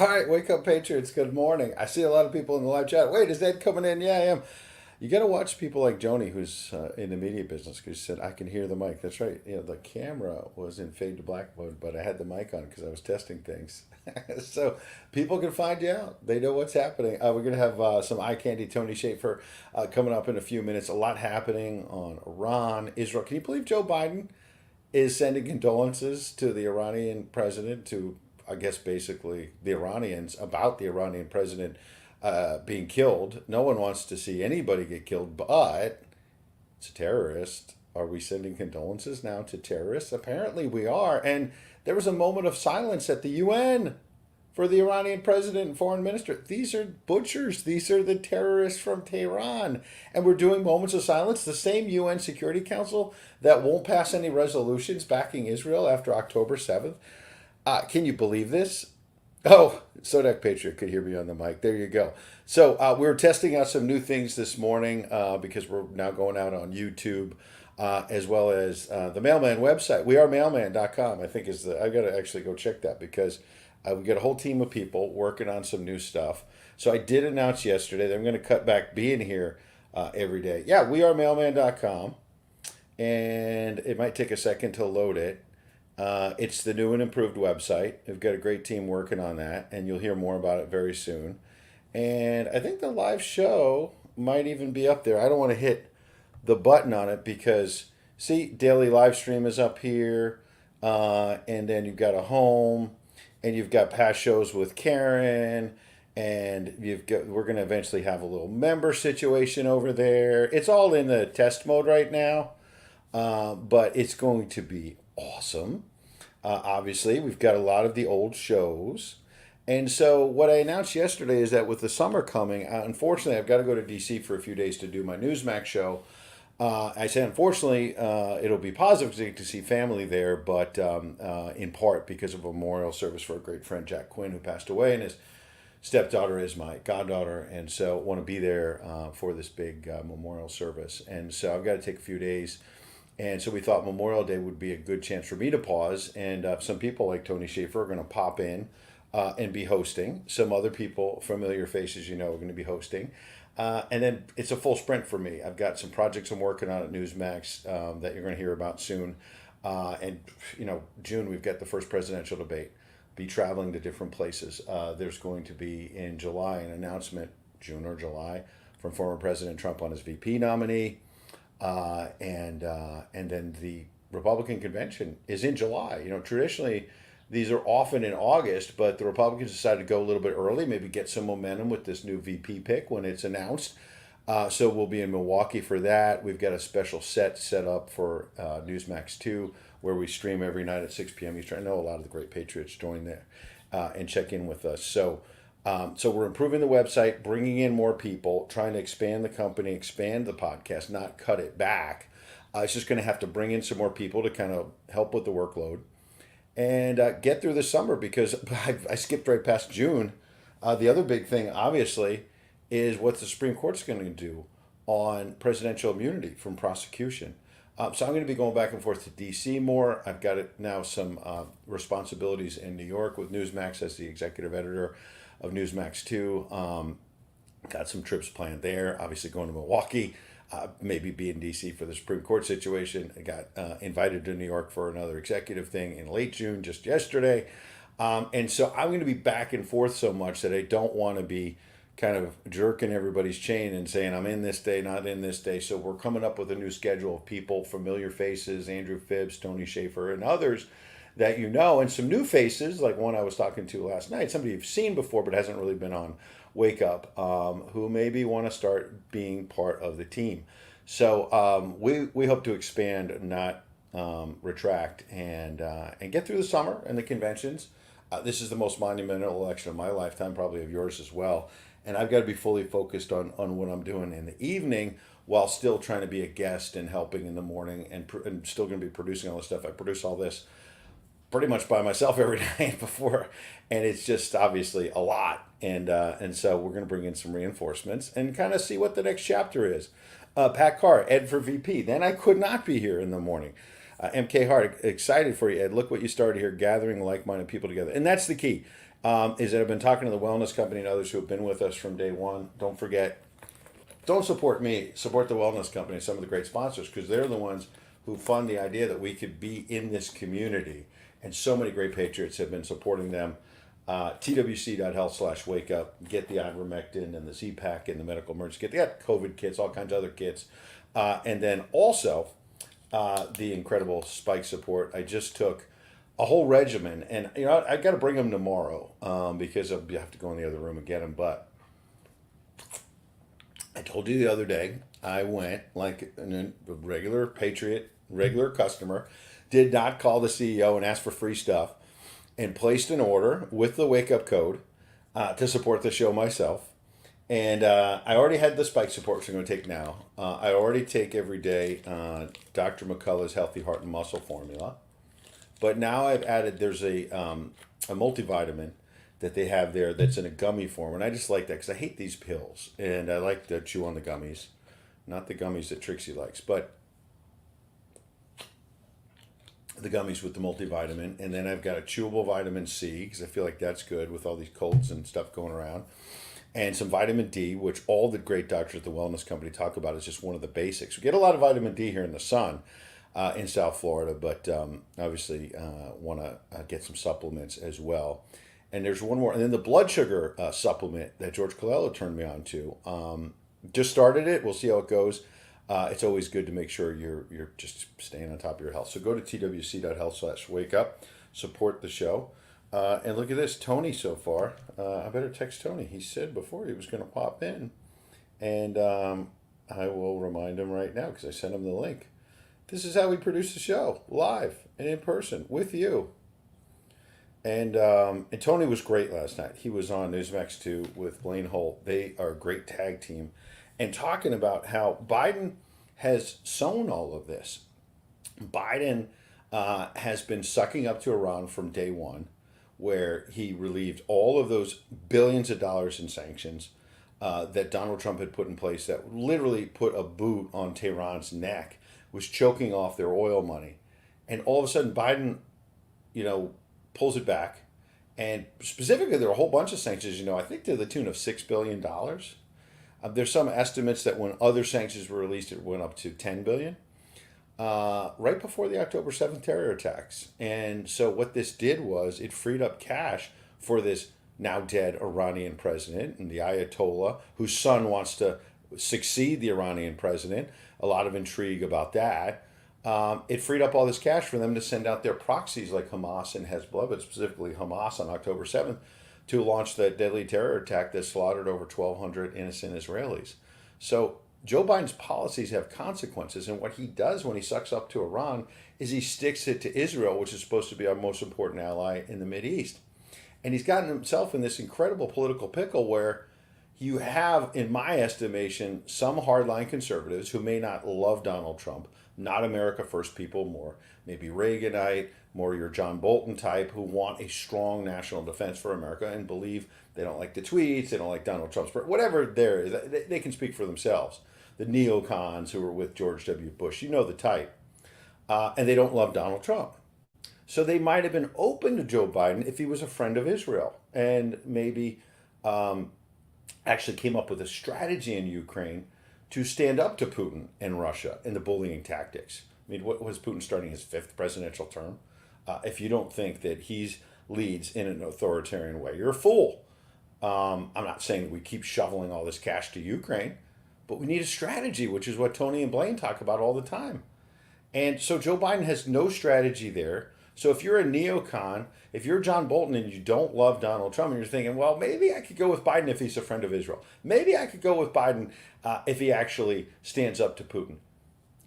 All right, wake up, Patriots. Good morning. I see a lot of people in the live chat. Wait, is Ed coming in? Yeah, I am. You got to watch people like Joni, who's in the media business, because she said, I can hear the mic. That's right. The camera was in fade to black mode, but I had the mic on because I was testing things. So people can find you out. They know what's happening. We're going to have some eye candy Tony Schaefer coming up in a few minutes. A lot happening on Iran, Israel. Can you believe Joe Biden is sending condolences to the Iranian president, to, I guess, basically the Iranians, about the Iranian president being killed? No one wants to see anybody get killed, but it's a terrorist. Are we sending condolences now to terrorists? Apparently we are. And there was a moment of silence at the UN for the Iranian president and foreign minister. These are butchers. These are the terrorists from Tehran. And we're doing moments of silence. The same UN Security Council that won't pass any resolutions backing Israel after October 7th. Can you believe this? Oh, Sodak Patriot could hear me on the mic. There you go. So we were testing out some new things this morning because we're now going out on YouTube. As well as the Mailman website. Wearemailman.com, I think is the. I got to actually go check that because we got a whole team of people working on some new stuff. So I did announce yesterday that I'm going to cut back being here every day. Yeah, wearemailman.com, and it might take a second to load it. It's the new and improved website. We've got a great team working on that, and you'll hear more about it very soon. And I think the live show might even be up there. I don't want to hit the button on it because, see, daily live stream is up here, and then you've got a home, and you've got past shows with Karen, and we're going to eventually have a little member situation over there. It's all in the test mode right now, but it's going to be awesome. Obviously, we've got a lot of the old shows. And so what I announced yesterday is that with the summer coming, unfortunately, I've got to go to DC for a few days to do my Newsmax show. I say, unfortunately, it'll be positive because I get to see family there, but in part because of a memorial service for a great friend, Jack Quinn, who passed away, and his stepdaughter is my goddaughter, and so I want to be there for this big memorial service. And so I've got to take a few days. And so we thought Memorial Day would be a good chance for me to pause, and some people like Tony Schaefer are going to pop in and be hosting. Some other people, familiar faces, are going to be hosting. And then it's a full sprint for me. I've got some projects I'm working on at Newsmax that you're going to hear about soon. And, June, we've got the first presidential debate. Be traveling to different places. There's going to be in July an announcement, June or July, from former President Trump on his VP nominee. And then the Republican convention is in July. Traditionally, these are often in August, but the Republicans decided to go a little bit early, maybe get some momentum with this new VP pick when it's announced. So we'll be in Milwaukee for that. We've got a special set up for Newsmax 2 where we stream every night at 6 p.m. Eastern. I know a lot of the great Patriots join there and check in with us. So we're improving the website, bringing in more people, trying to expand the company, expand the podcast, not cut it back. It's just going to have to bring in some more people to kind of help with the workload and get through the summer because I skipped right past June. The other big thing, obviously, is what the Supreme Court's going to do on presidential immunity from prosecution. So I'm going to be going back and forth to D.C. more. I've got now some responsibilities in New York with Newsmax as the executive editor of Newsmax 2. Got some trips planned there. Obviously going to Milwaukee. Maybe be in D.C. for the Supreme Court situation. I got invited to New York for another executive thing in late June, just yesterday. And so I'm going to be back and forth so much that I don't want to be kind of jerking everybody's chain and saying I'm in this day, not in this day. So we're coming up with a new schedule of people, familiar faces, Andrew Phibbs, Tony Schaefer, and others that and some new faces, like one I was talking to last night, somebody you've seen before but hasn't really been on Wake Up, who maybe want to start being part of the team. So we hope to expand, not retract, and get through the summer and the conventions. This is the most monumental election of my lifetime, probably of yours as well. And I've got to be fully focused on what I'm doing in the evening while still trying to be a guest and helping in the morning and still going to be producing all this stuff. I produce all this pretty much by myself every night before, and it's just obviously a lot. And so we're going to bring in some reinforcements and kind of see what the next chapter is. Pat Carr, Ed for VP. Then I could not be here in the morning. MK Hart, excited for you, Ed. Look what you started here, gathering like-minded people together. And that's the key. is that I've been talking to the wellness company and others who have been with us from day one. Don't forget, don't support me, support the wellness company, some of the great sponsors, because they're the ones who fund the idea that we could be in this community. And so many great patriots have been supporting them. TWC.health/wake up. Get the ivermectin and the Z-Pack and the medical emergency kit. They got COVID kits, all kinds of other kits. And then also the incredible Spike support. I just took a whole regimen, and I got to bring them tomorrow because I'll have to go in the other room and get them. But I told you the other day, I went like a regular Patriot, regular customer, did not call the CEO and ask for free stuff, and placed an order with the wake up code to support the show myself. And I already had the Spike support, which I'm going to take now. I already take every day Dr. McCullough's Healthy Heart and Muscle Formula. But now I've added, there's a multivitamin that they have there that's in a gummy form. And I just like that because I hate these pills. And I like to chew on the gummies. Not the gummies that Trixie likes, but the gummies with the multivitamin. And then I've got a chewable vitamin C because I feel like that's good with all these colds and stuff going around. And some vitamin D, which all the great doctors at the Wellness Company talk about is just one of the basics. We get a lot of vitamin D here in the sun in South Florida, but obviously want to get some supplements as well. And there's one more. And then the blood sugar supplement that George Colello turned me on to. Just started it. We'll see how it goes. It's always good to make sure you're just staying on top of your health. So go to twc.health/wake up, support the show. And look at this, Tony so far. I better text Tony. He said before he was going to pop in. And I will remind him right now because I sent him the link. This is how we produce the show, live and in person with you. And Tony was great last night. He was on Newsmax 2 with Blaine Holt. They are a great tag team. And talking about how Biden has sown all of this. Biden has been sucking up to Iran from day one, where he relieved all of those billions of dollars in sanctions that Donald Trump had put in place that literally put a boot on Tehran's neck, was choking off their oil money. And all of a sudden, Biden, pulls it back. And specifically, there are a whole bunch of sanctions, I think to the tune of $6 billion. There's some estimates that when other sanctions were released, it went up to $10 billion. Right before the October 7th terror attacks. And so what this did was it freed up cash for this now dead Iranian president and the Ayatollah, whose son wants to succeed the Iranian president. A lot of intrigue about that. It freed up all this cash for them to send out their proxies like Hamas and Hezbollah, but specifically Hamas on October 7th, to launch that deadly terror attack that slaughtered over 1,200 innocent Israelis. So Joe Biden's policies have consequences, and what he does when he sucks up to Iran is he sticks it to Israel, which is supposed to be our most important ally in the Mideast. And he's gotten himself in this incredible political pickle where you have, in my estimation, some hardline conservatives who may not love Donald Trump, not America First people, more maybe Reaganite, more your John Bolton type, who want a strong national defense for America and believe they don't like the tweets, they don't like Donald Trump's, whatever there is, they can speak for themselves. The neocons who were with George W. Bush, the type. And they don't love Donald Trump. So they might have been open to Joe Biden if he was a friend of Israel and maybe actually came up with a strategy in Ukraine to stand up to Putin and Russia and the bullying tactics. I mean, what was Putin starting his fifth presidential term? If you don't think that he leads in an authoritarian way, you're a fool. I'm not saying that we keep shoveling all this cash to Ukraine, but we need a strategy, which is what Tony and Blaine talk about all the time. And so Joe Biden has no strategy there. So if you're a neocon, if you're John Bolton and you don't love Donald Trump and you're thinking, well, maybe I could go with Biden if he's a friend of Israel. Maybe I could go with Biden if he actually stands up to Putin.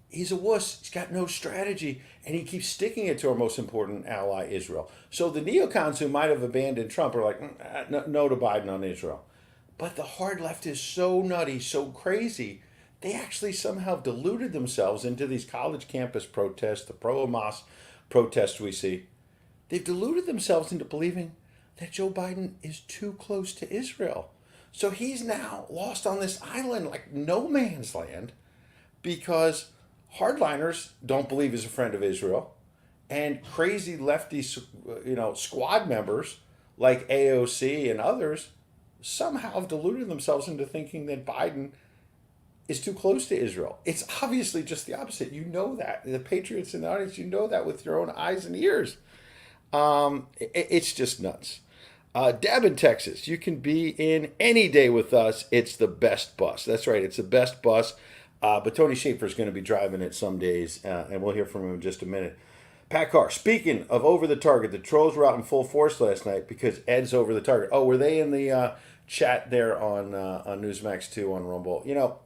He's a wuss. He's got no strategy, and he keeps sticking it to our most important ally, Israel. So the neocons who might have abandoned Trump are like, no to Biden on Israel. But the hard left is so nutty, so crazy, they actually somehow deluded themselves into these college campus protests, the pro-Hamas protests we see. They've deluded themselves into believing that Joe Biden is too close to Israel. So he's now lost on this island like no man's land because hardliners don't believe he's a friend of Israel, and crazy lefty, squad members like AOC and others, somehow have deluded themselves into thinking that Biden is too close to Israel. It's obviously just the opposite. You know that. The Patriots in the audience, you know that with your own eyes and ears. It's just nuts. Deb in Texas, you can be in any day with us. It's the best bus. That's right, it's the best bus. But Tony Schaefer is going to be driving it some days, and we'll hear from him in just a minute. Pat Carr, speaking of over the target, the trolls were out in full force last night because Ed's over the target. Oh, were they in the chat there on Newsmax 2 on Rumble? You know,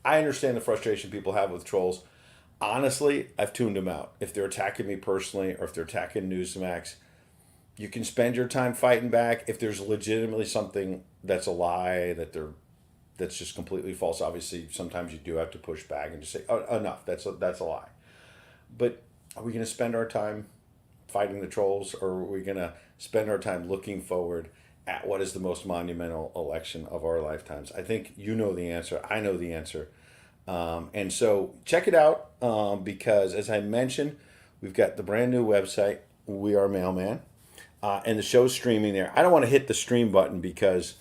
I understand the frustration people have with trolls. Honestly, I've tuned them out. If they're attacking me personally or if they're attacking Newsmax, you can spend your time fighting back. If there's legitimately something that's a lie, that's just completely false, obviously sometimes you do have to push back and just say, oh, enough, that's a lie. But are we going to spend our time fighting the trolls, or are we going to spend our time looking forward at what is the most monumental election of our lifetimes? I think you know the answer. I know the answer. And so check it out, because as I mentioned, we've got the brand new website, We Are Mailman, and the show's streaming there. I don't want to hit the stream button because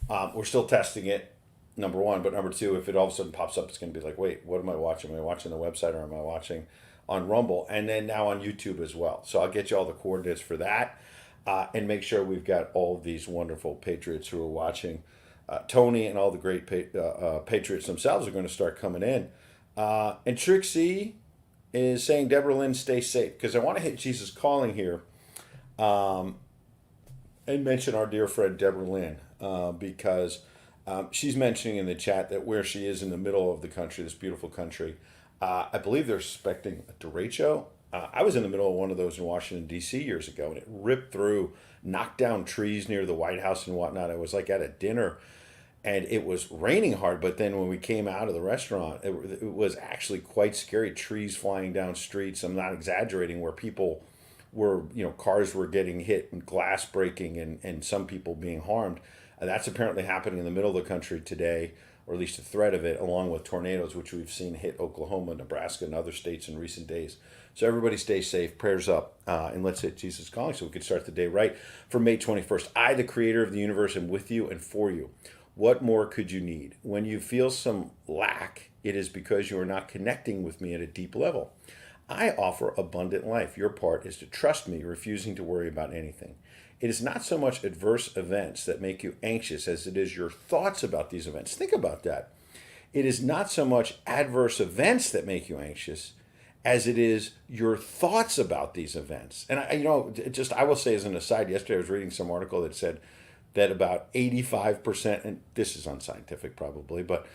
we're still testing it, number one. But number two, if it all of a sudden pops up, it's going to be like, wait, what am I watching? Am I watching the website, or am I watching on Rumble? And then now on YouTube as well. So I'll get you all the coordinates for that, and make sure we've got all of these wonderful Patriots who are watching. Tony and all the great Patriots themselves are going to start coming in. And Trixie is saying, Deborah Lynn, stay safe. Because I want to hit Jesus Calling here, and mention our dear friend Deborah Lynn, because she's mentioning in the chat that where she is in the middle of the country, this beautiful country, I believe they're expecting a derecho. I was in the middle of one of those in Washington, D.C. years ago, and it ripped through, knocked down trees near the White House and whatnot. I was like at a dinner, and it was raining hard, but then when we came out of the restaurant, it was actually quite scary. Trees flying down streets. I'm not exaggerating, where people were, cars were getting hit and glass breaking, and some people being harmed. And that's apparently happening in the middle of the country today, or at least a threat of it, along with tornadoes, which we've seen hit Oklahoma, Nebraska, and other states in recent days. So everybody stay safe, prayers up, and let's hit Jesus Calling so we can start the day right. For May 21st, I, the creator of the universe, am with you and for you. What more could you need? When you feel some lack, it is because you are not connecting with me at a deep level. I offer abundant life. Your part is to trust me, refusing to worry about anything. It is not so much adverse events that make you anxious as it is your thoughts about these events. Think about that. It is not so much adverse events that make you anxious as it is your thoughts about these events. And I will say as an aside, yesterday I was reading some article that said that about 85%, and this is unscientific probably, but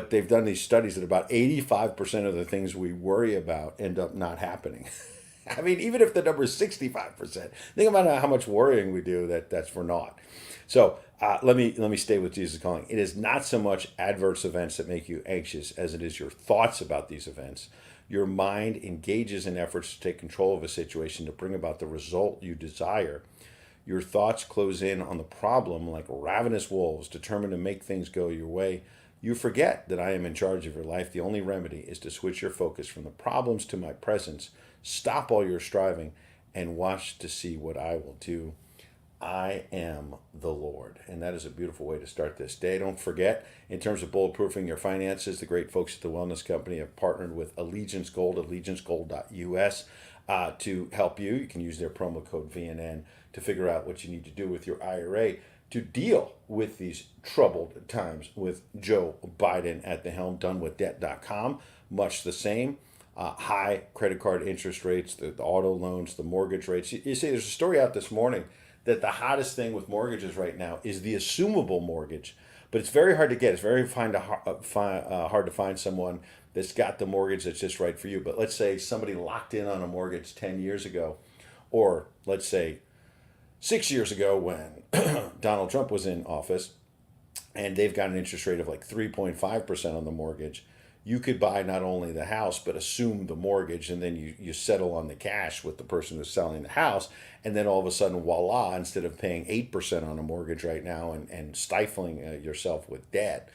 they've done these studies that about 85% of the things we worry about end up not happening. I mean, even if the number is 65%, think about how much worrying we do that's for naught. So let me stay with Jesus Calling. It is not so much adverse events that make you anxious as it is your thoughts about these events. Your mind engages in efforts to take control of a situation to bring about the result you desire. Your thoughts close in on the problem like ravenous wolves, determined to make things go your way. You forget that I am in charge of your life. The only remedy is to switch your focus from the problems to my presence. Stop all your striving and watch to see what I will do. I am the Lord. And that is a beautiful way to start this day. Don't forget, in terms of bulletproofing your finances, the great folks at the Wellness Company have partnered with Allegiance Gold, allegiancegold.us, to help you. You can use their promo code VNN to figure out what you need to do with your IRA to deal with these troubled times with Joe Biden at the helm. Donewithdebt.com, much the same. High credit card interest rates, the auto loans, the mortgage rates. You see, there's a story out this morning that the hottest thing with mortgages right now is the assumable mortgage. But it's very hard to get. It's very hard to find someone that's got the mortgage that's just right for you. But let's say somebody locked in on a mortgage 10 years ago, or let's say 6 years ago when Donald Trump was in office, and they've got an interest rate of like 3.5% on the mortgage. You could buy not only the house, but assume the mortgage, and then you settle on the cash with the person who's selling the house. And then all of a sudden, voila, instead of paying 8% on a mortgage right now and stifling yourself with debt,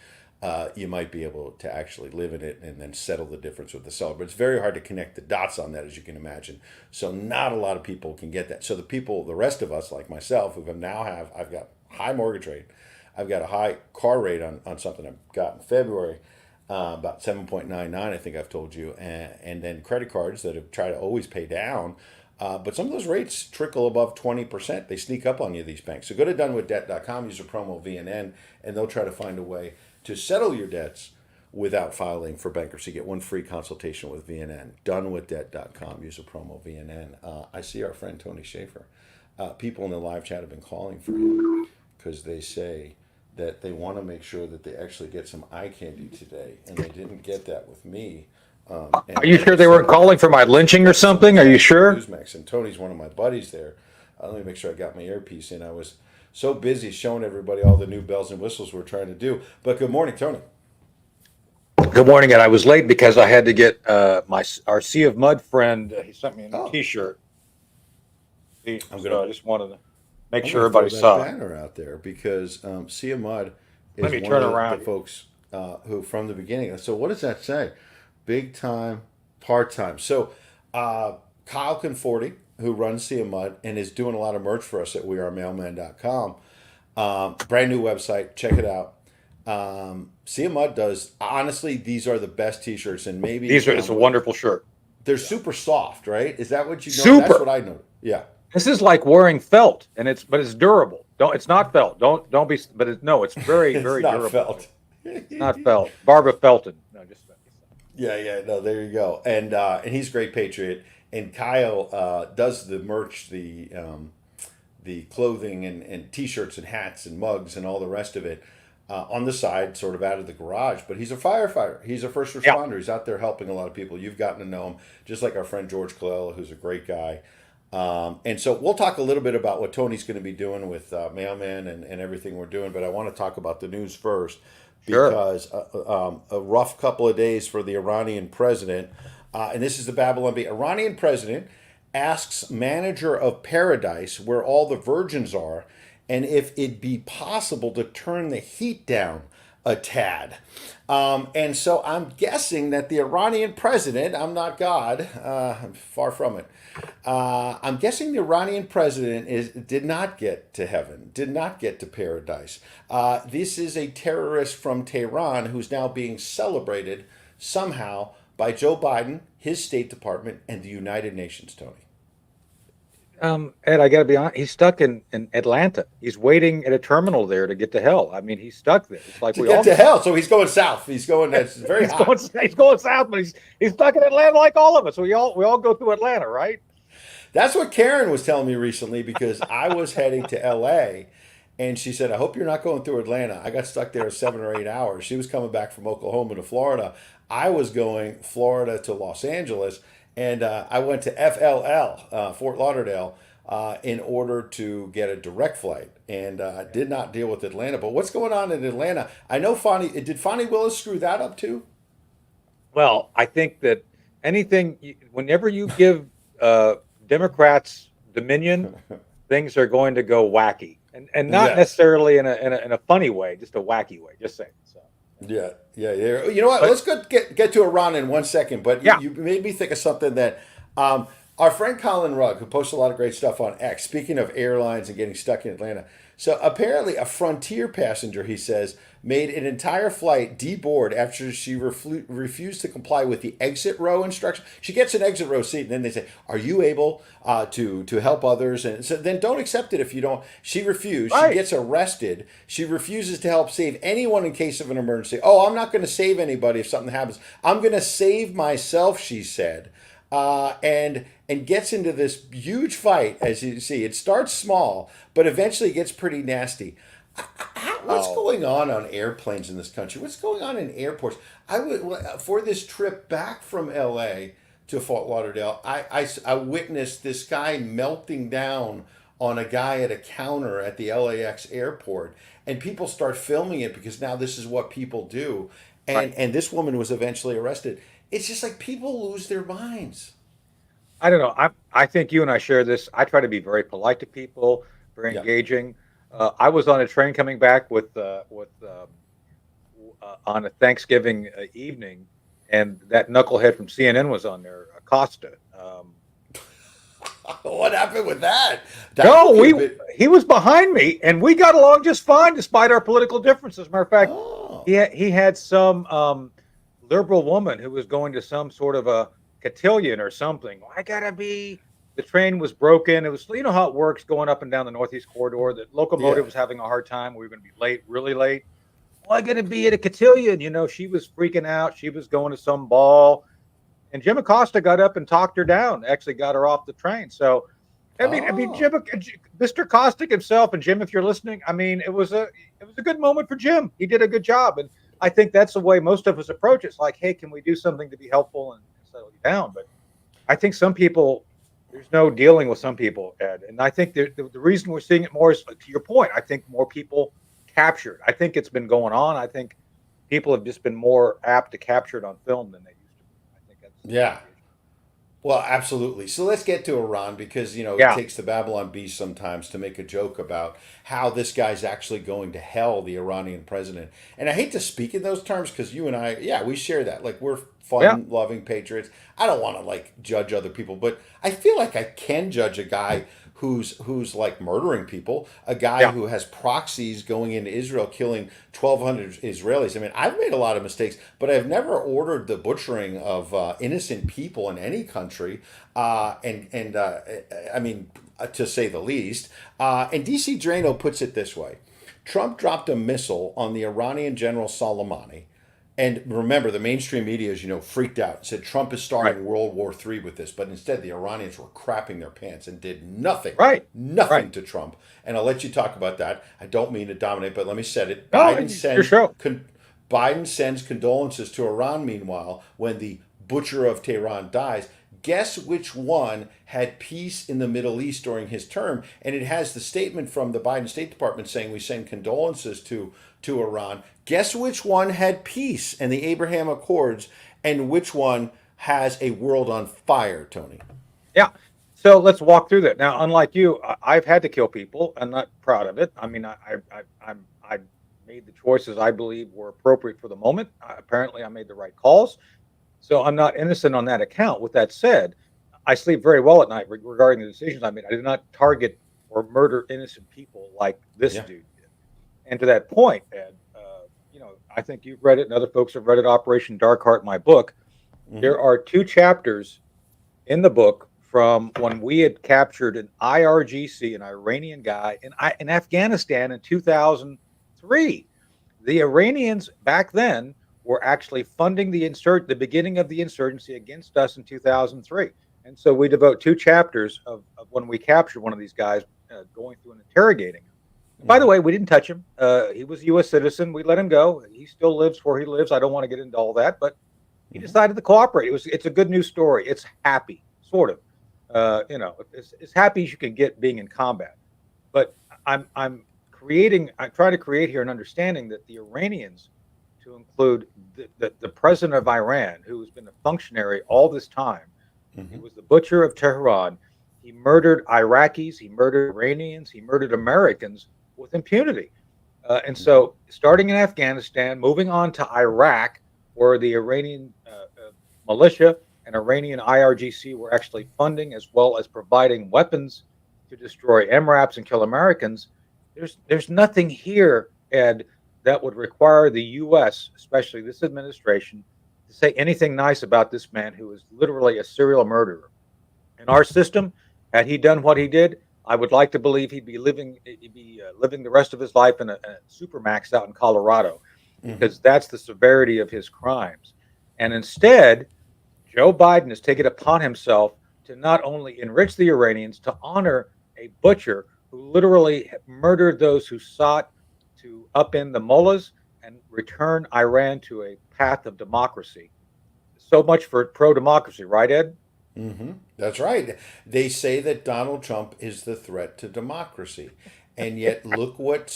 you might be able to actually live in it and then settle the difference with the seller. But it's very hard to connect the dots on that, as you can imagine. So not a lot of people can get that. So the rest of us, like myself, I've got high mortgage rate, I've got a high car rate on something I've got in February, about 7.99, I think I've told you, and then credit cards that have tried to always pay down. But some of those rates trickle above 20%. They sneak up on you, these banks. So go to donewithdebt.com, use the promo VNN, and they'll try to find a way to settle your debts without filing for bankruptcy. Get one free consultation with VNN. Donewithdebt.com, use the promo VNN. I see our friend Tony Schaefer. People in the live chat have been calling for him because they say that they want to make sure that they actually get some eye candy today, and they didn't get that with me. Are you sure they weren't calling for my lynching or something? Are you sure? Newsmax, and Tony's one of my buddies there. Let me make sure I got my earpiece in. I was so busy showing everybody all the new bells and whistles we're trying to do. But good morning, Tony. Good morning, and I was late because I had to get our Sea of Mud friend. He sent me a new T-shirt. I just wanted to make sure everybody saw that banner out there because Sea of Mud is Let me one turn of around. the folks who from the beginning. So what does that say? Big time, part time. So Kyle Conforti, who runs Sea of Mud and is doing a lot of merch for us at wearemailman.com. Brand new website. Check it out. Sea of Mud does, honestly, these are the best t-shirts, and maybe it's a wonderful shirt. They're super soft, right? Is that what you know? Super. That's what I know. Yeah. This is like wearing felt, and it's durable. It's not felt. Don't be. But it's very very not durable. Felt. It's not felt. Barbara Felton. No, just. Yeah. No, there you go. And he's a great patriot. And Kyle does the merch, the clothing and t-shirts and hats and mugs and all the rest of it on the side, sort of out of the garage. But he's a firefighter. He's a first responder. Yeah. He's out there helping a lot of people. You've gotten to know him, just like our friend George Colella, who's a great guy. And so we'll talk a little bit about what Tony's going to be doing with Mailman and everything we're doing. But I want to talk about the news first because a rough couple of days for the Iranian president. And this is the Babylon Bee. Iranian president asks manager of paradise, where all the virgins are, and if it'd be possible to turn the heat down a tad. And so I'm guessing that the Iranian president, I'm not God, I'm far from it. I'm guessing the Iranian president did not get to heaven, did not get to paradise. This is a terrorist from Tehran who's now being celebrated somehow by Joe Biden, his State Department, and the United Nations, Tony. Ed, I got to be honest. He's stuck in Atlanta. He's waiting at a terminal there to get to hell. I mean, he's stuck there. It's like to get to hell. So he's going south. He's going. That's very hot. He's going south, but he's stuck in Atlanta like all of us. We all go through Atlanta, right? That's what Karen was telling me recently because I was heading to L.A. and she said, "I hope you're not going through Atlanta." I got stuck there 7 or 8 hours. She was coming back from Oklahoma to Florida. I was going Florida to Los Angeles. And I went to FLL, Fort Lauderdale, in order to get a direct flight, and did not deal with Atlanta. But what's going on in Atlanta? I know did Fonnie Willis screw that up too? Well, I think that whenever you give Democrats dominion, things are going to go wacky, and not necessarily in a funny way, just a wacky way. Just saying. So. Yeah. You know what? Let's get to Iran in 1 second. But you made me think of something that our friend Colin Rugg, who posts a lot of great stuff on X, speaking of airlines and getting stuck in Atlanta. So apparently a Frontier passenger, he says, made an entire flight deboard after she refused to comply with the exit row instruction. She gets an exit row seat, and then they say, "Are you able to help others?" And so then don't accept it if you don't. She refused. Right. She gets arrested. She refuses to help save anyone in case of an emergency. "Oh, I'm not going to save anybody if something happens. I'm going to save myself," she said. And gets into this huge fight. As you see, it starts small, but eventually gets pretty nasty. What's going on airplanes in this country? What's going on in airports? For this trip back from L.A. to Fort Lauderdale, I witnessed this guy melting down on a guy at a counter at the LAX airport, and people start filming it because now this is what people do. And this woman was eventually arrested. It's just like people lose their minds. I don't know. I think you and I share this. I try to be very polite to people, very engaging. I was on a train coming back with on a Thanksgiving evening, and that knucklehead from CNN was on there, Acosta. What happened with that? That No, could be a we bit. he was behind me, and we got along just fine despite our political differences. As a matter of fact, Oh, he had some liberal woman who was going to some sort of a cotillion or something. I gotta be. The train was broken. It was, you know how it works going up and down the Northeast corridor. The locomotive yeah. was having a hard time. We were going to be late, really late. Well, I got to be at a cotillion. She was freaking out. She was going to some ball, and Jim Acosta got up and talked her down. Actually, got her off the train. So, I mean, Oh, Mr. Costick himself, and Jim, if you're listening, I mean, it was a good moment for Jim. He did a good job, and I think that's the way most of us approach it. It's like, hey, can we do something to be helpful and settle you down? But I think some people, there's no dealing with some people, Ed. And I think the reason we're seeing it more is, like, to your point, I think more people captured. I think it's been going on. I think people have just been more apt to capture it on film than they used to be. I think that's yeah. the issue. Well, absolutely. So let's get to Iran because, it Yeah, takes the Babylon Beast sometimes to make a joke about how this guy's actually going to hell, the Iranian president. And I hate to speak in those terms because you and I, yeah, we share that. Like, we're yeah, fun loving patriots. I don't want to, like, judge other people, but I feel like I can judge a guy who's like murdering people, a guy yeah, who has proxies going into Israel, killing 1,200 Israelis. I mean, I've made a lot of mistakes, but I've never ordered the butchering of innocent people in any country. I mean, to say the least. And DC Drano puts it this way: Trump dropped a missile on the Iranian General Soleimani. And remember, the mainstream media, as you know, freaked out, said Trump is right, starting World War III with this. But instead, the Iranians were crapping their pants and did nothing, right, nothing right. to Trump. And I'll let you talk about that. I don't mean to dominate, but let me set it. No, it's your show. Biden sends condolences to Iran. Meanwhile, when the butcher of Tehran dies, guess which one had peace in the Middle East during his term? And it has the statement from the Biden State Department saying we send condolences to Iran. Guess which one had peace and the Abraham Accords, and which one has a world on fire, Tony? Yeah. So let's walk through that. Now, unlike you, I've had to kill people. I'm not proud of it. I mean, I made the choices I believe were appropriate for the moment. Apparently, I made the right calls. So I'm not innocent on that account. With that said, I sleep very well at night regarding the decisions I made. I did not target or murder innocent people like this Yeah. dude did. And to that point, Ed, I think you've read it, and other folks have read it. Operation Dark Heart, my book. Mm-hmm. There are two chapters in the book from when we had captured an IRGC, an Iranian guy in Afghanistan in 2003. The Iranians back then were actually funding the beginning of the insurgency against us in 2003. And so we devote two chapters of when we captured one of these guys, going through and interrogating him. And by the Mm-hmm. way, we didn't touch him. He was a U.S. citizen. We let him go. He still lives where he lives. I don't want to get into all that, but he Mm-hmm. decided to cooperate. It's a good news story. It's happy, sort of. As happy as you can get being in combat. But I'm trying to create here an understanding that the Iranians, to include the president of Iran, who has been a functionary all this time, he Mm-hmm. was the butcher of Tehran. He murdered Iraqis, he murdered Iranians, he murdered Americans with impunity. And Mm-hmm. so, starting in Afghanistan, moving on to Iraq, where the Iranian militia and Iranian IRGC were actually funding as well as providing weapons to destroy MRAPs and kill Americans. There's nothing here, Ed, that would require the U.S., especially this administration, to say anything nice about this man who is literally a serial murderer. In our system, had he done what he did, I would like to believe he'd be living the rest of his life in a supermax out in Colorado, Mm-hmm. because that's the severity of his crimes. And instead, Joe Biden has taken it upon himself to not only enrich the Iranians, to honor a butcher who literally murdered those who sought to upend the mullahs and return Iran to a path of democracy. So much for pro democracy, right, Ed? Mm-hmm. That's right. They say that Donald Trump is the threat to democracy, and yet look what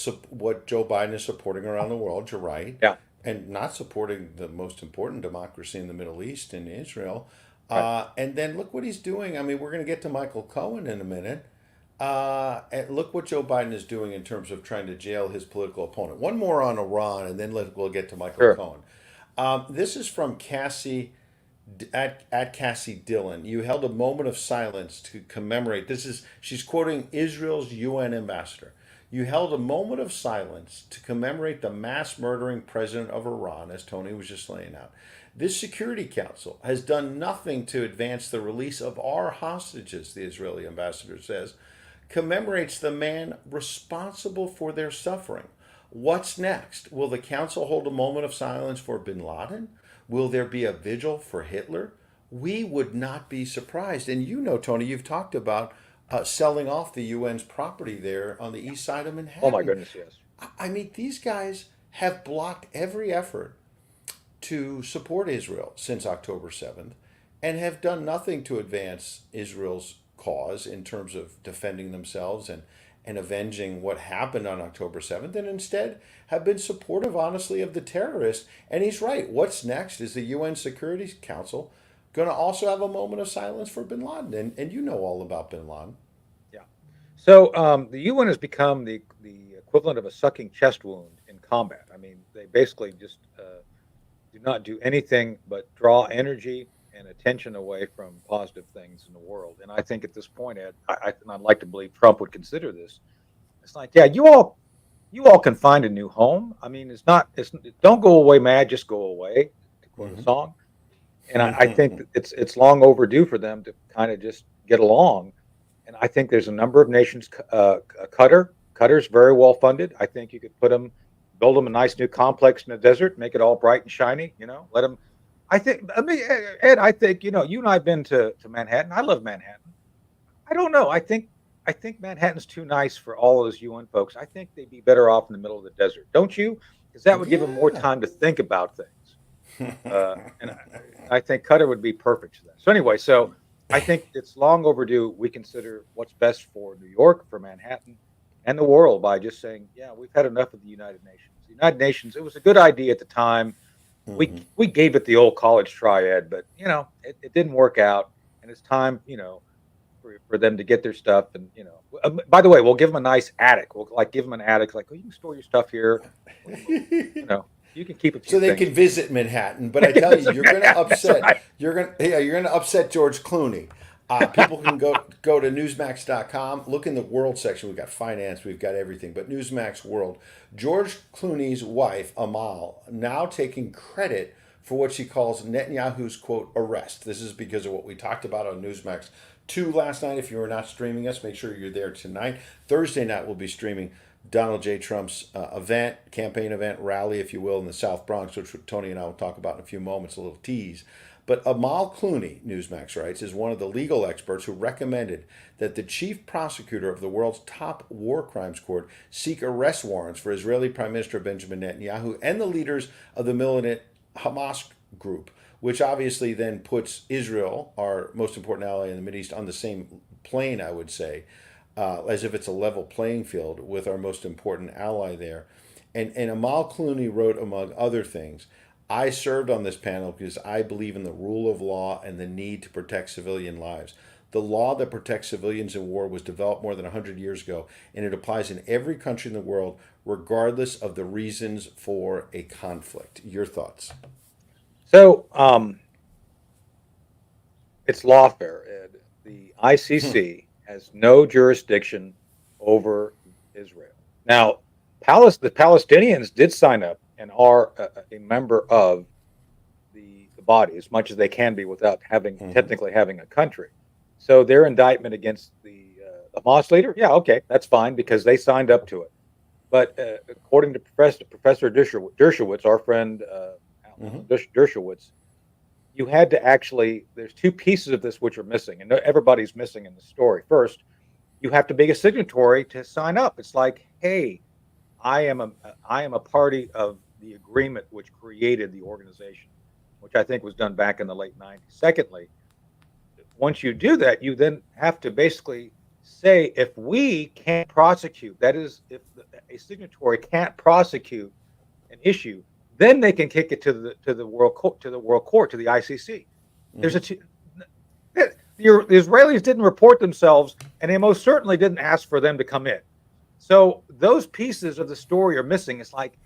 Joe Biden is supporting around the world. You're right, Yeah, and not supporting the most important democracy in the Middle East, in Israel. right. And then look what he's doing. I mean, we're going to get to Michael Cohen in a minute. And look what Joe Biden is doing in terms of trying to jail his political opponent. One more on Iran, and then we'll get to Michael Sure. Cohen. This is from Cassie at Cassie Dillon. You held a moment of silence to commemorate. She's quoting Israel's UN ambassador. You held a moment of silence to commemorate the mass murdering president of Iran, as Tony was just laying out. This Security Council has done nothing to advance the release of our hostages, the Israeli ambassador says, commemorates the man responsible for their suffering. What's next? Will the council hold a moment of silence for bin Laden? Will there be a vigil for Hitler? We would not be surprised. And you know, Tony, you've talked about selling off the UN's property there on the east side of Oh my Manhattan. goodness, yes. I mean, these guys have blocked every effort to support Israel since October 7th and have done nothing to advance Israel's cause in terms of defending themselves and avenging what happened on October 7th, and instead have been supportive, honestly, of the terrorists. And he's right. What's next? Is the UN Security Council going to also have a moment of silence for bin Laden? And you know all about bin Laden. Yeah. So the UN has become the equivalent of a sucking chest wound in combat. I mean, they basically just do not do anything but draw energy and attention away from positive things in the world. And I think at this point, Ed, and I'd like to believe Trump would consider this. It's like, yeah, you all can find a new home. I mean, it's not, it's don't go away mad, just go away, to quote a song. And I think that it's long overdue for them to kind of just get along. And I think there's a number of nations. Qatar's very well funded. I think you could build them a nice new complex in the desert, make it all bright and shiny. Let them. I think. I mean, Ed, I think you and I've been to Manhattan. I love Manhattan. I don't know. I think Manhattan's too nice for all those UN folks. I think they'd be better off in the middle of the desert, don't you? Because that would give them more Yeah. time to think about things. And I think Cutter would be perfect for that. So anyway, I think it's long overdue. We consider what's best for New York, for Manhattan, and the world by just saying, yeah, we've had enough of the United Nations. The United Nations, it was a good idea at the time. We gave it the old college triad, but it didn't work out, and it's time for them to get their stuff. And by the way, we'll give them a nice attic. We'll like give them an attic, like, oh, you can store your stuff here. You know, you can keep a few So they things. can visit Manhattan. But I tell you, you're going to That's upset. right. You're going to upset George Clooney. People can go to newsmax.com. Look in the world section. We've got finance. We've got everything. But Newsmax World. George Clooney's wife Amal now taking credit for what she calls Netanyahu's quote arrest. This is because of what we talked about on Newsmax 2 last night. If you were not streaming us, make sure you're there tonight. Thursday night we'll be streaming Donald J. Trump's campaign event, rally, if you will, in the South Bronx, which Tony and I will talk about in a few moments, a little tease. But Amal Clooney, Newsmax writes, is one of the legal experts who recommended that the chief prosecutor of the world's top war crimes court seek arrest warrants for Israeli Prime Minister Benjamin Netanyahu and the leaders of the militant Hamas group, which obviously then puts Israel, our most important ally in the Middle East, on the same plane, I would say, as if it's a level playing field with our most important ally there. And Amal Clooney wrote, among other things, I served on this panel because I believe in the rule of law and the need to protect civilian lives. The law that protects civilians in war was developed more than 100 years ago, and it applies in every country in the world, regardless of the reasons for a conflict. Your thoughts? So it's lawfare, Ed. The ICC has no jurisdiction over Israel. Now, the Palestinians did sign up and are a member of the body as much as they can be without technically having a country. So their indictment against the Hamas leader, yeah, okay, that's fine because they signed up to it. But according to Professor Dershowitz, our friend Alan Dershowitz, you had to actually. There's two pieces of this which are missing, and everybody's missing in the story. First, you have to be a signatory to sign up. It's like, hey, I am a party of the agreement which created the organization, which I think was done back in the late '90s. Secondly, once you do that, you then have to basically say if we can't prosecute, that is, if a signatory can't prosecute an issue, then they can kick it to the world court, to the ICC. There's a the Israelis didn't report themselves, and they most certainly didn't ask for them to come in. So those pieces of the story are missing. It's like,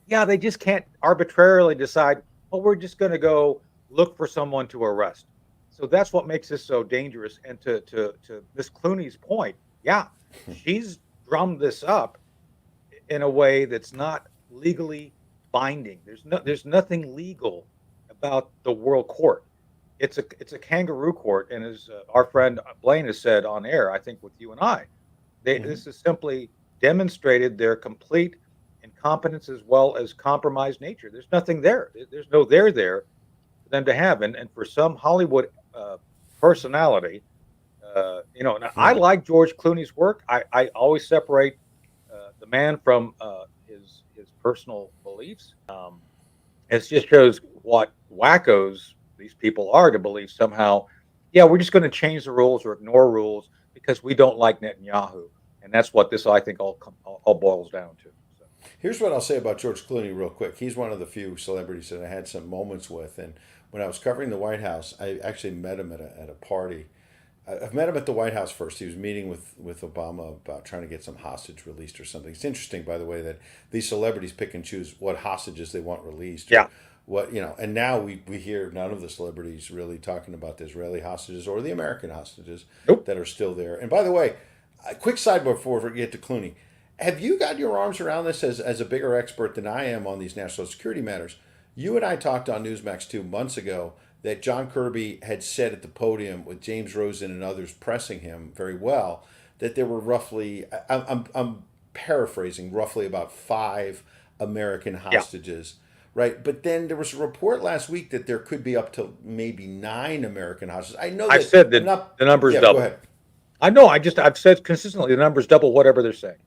yeah, they just can't arbitrarily decide, well, we're just going to go look for someone to arrest. So that's what makes this so dangerous. And to Miss Clooney's point, yeah, she's drummed this up in a way that's not legally binding. There's nothing legal about the World Court. It's a kangaroo court, and as our friend Blaine has said on air, I think with you and I, Hmm. this has simply demonstrated their complete incompetence as well as compromised nature. There's nothing there. There's no there for them to have, and for some Hollywood personality, now I like George Clooney's work. I always separate the man from his personal beliefs. It just shows what wackos these people are to believe somehow. Yeah, we're just going to change the rules or ignore rules because we don't like Netanyahu, and that's what this I think all boils down to. So, Here's what I'll say about George Clooney real quick. He's one of the few celebrities that I had some moments with, and when I was covering the White House, I actually met him at a party. I've met him at the White House first. He was meeting with Obama about trying to get some hostage released or something. It's interesting, by the way, that these celebrities pick and choose what hostages they want released or yeah, what, and now we hear none of the celebrities really talking about the Israeli hostages or the American hostages nope. that are still there. And by the way, a quick sidebar before we get to Clooney. Have you got your arms around this as a bigger expert than I am on these national security matters? You and I talked on Newsmax 2 months ago that John Kirby had said at the podium with James Rosen and others pressing him very well that there were roughly, I'm paraphrasing, roughly about 5 American Yeah, hostages, right? But then there was a report last week that there could be up to maybe 9 American hostages. I know I've that said I'm that not, the numbers yeah, go double. ahead. I know. I've said consistently the numbers double whatever they're saying.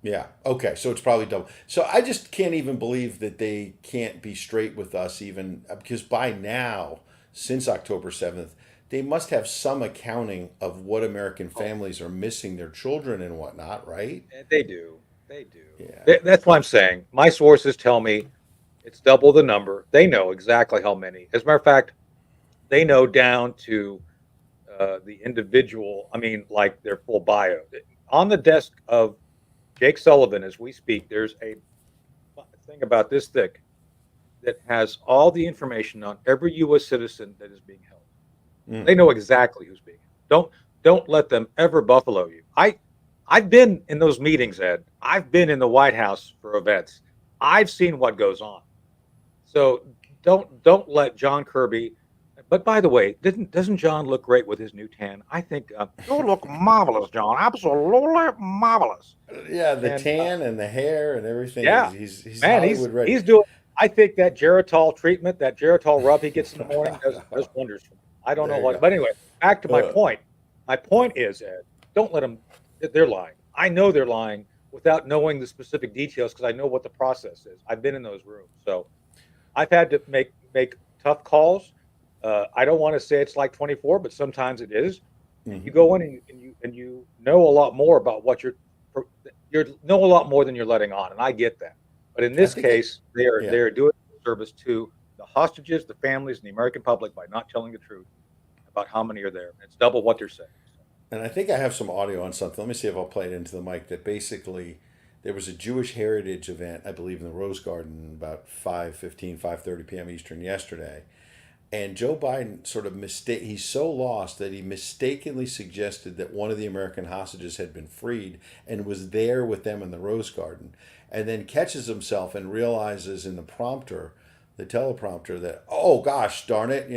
Yeah. Okay. So it's probably double. So I just can't even believe that they can't be straight with us, even because by now, since October 7th, they must have some accounting of what American Oh, families are missing their children and whatnot, right? they do. They do. Yeah. That's what I'm saying. My sources tell me it's double the number. They know exactly how many. As a matter of fact, they know down to the individual. I mean, like their full bio. On the desk of Jake Sullivan, as we speak, there's a thing about this thick that has all the information on every U.S. citizen that is being held. Mm. They know exactly who's being held. Don't let them ever buffalo you. I've been in those meetings, Ed. I've been in the White House for events. I've seen what goes on. So don't let John Kirby. But by the way, doesn't John look great with his new tan? I think you look marvelous, John. Absolutely marvelous. Yeah. The And tan and the hair and everything. yeah, He's man, Hollywood ready. he's doing. I think that Geritol treatment, that Geritol rub he gets in the morning, does wonders for him. I don't know There you what, but anyway, back to my go. point. My point is, Ed, don't let them. They're lying. I know they're lying without knowing the specific details because I know what the process is. I've been in those rooms, so I've had to make tough calls. I don't want to say it's like 24, but sometimes it is. And you Hmm. go in and you know a lot more about what you're know a lot more than you're letting on, and I get that. But in I this think it. case, they Yeah. are doing a service to the hostages, the families, and the American public by not telling the truth about how many are there. It's double what they're saying. And I think I have some audio on something. Let me see if I'll play it into the mic. That basically, there was a Jewish heritage event, I believe, in the Rose Garden about 5:15, 5:30 p.m. Eastern yesterday. And Joe Biden sort of he's so lost that he mistakenly suggested that one of the American hostages had been freed and was there with them in the Rose Garden. And then catches himself and realizes in the prompter, the teleprompter, that, oh gosh, darn it,